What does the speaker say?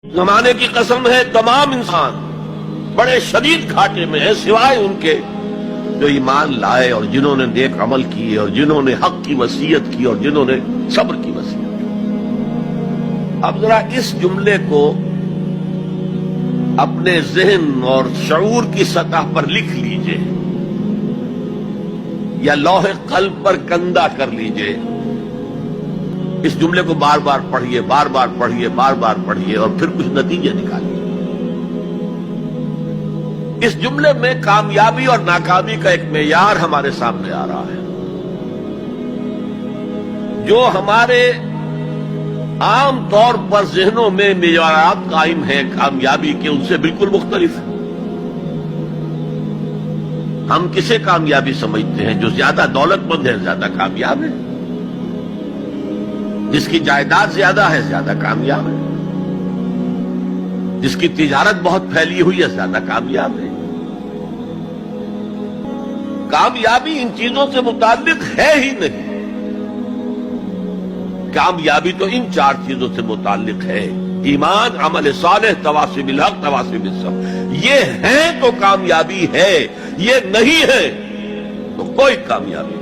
زمانے کی قسم ہے تمام انسان بڑے شدید گھاٹے میں ہے سوائے ان کے جو ایمان لائے اور جنہوں نے نیک عمل کیے اور جنہوں نے حق کی وصیت کی اور جنہوں نے صبر کی وصیت کی۔ اب ذرا اس جملے کو اپنے ذہن اور شعور کی سطح پر لکھ لیجئے یا لوح قلب پر کندہ کر لیجئے۔ اس جملے کو بار بار پڑھیے، بار بار پڑھیے، بار بار پڑھیے اور پھر کچھ نتیجے نکالیے۔ اس جملے میں کامیابی اور ناکامی کا ایک معیار ہمارے سامنے آ رہا ہے جو ہمارے عام طور پر ذہنوں میں معیارات قائم ہیں کامیابی کے، ان سے بالکل مختلف ہے۔ ہم کسے کامیابی سمجھتے ہیں؟ جو زیادہ دولت مند ہے زیادہ کامیاب ہے، جس کی جائیداد زیادہ ہے زیادہ کامیاب ہے، جس کی تجارت بہت پھیلی ہوئی ہے زیادہ کامیاب ہے۔ کامیابی ان چیزوں سے متعلق ہے ہی نہیں۔ کامیابی تو ان چار چیزوں سے متعلق ہے: ایمان، عمل صالح، تواصی بالحق، تواصی بالصبر۔ یہ ہے تو کامیابی ہے، یہ نہیں ہے تو کوئی کامیابی نہیں۔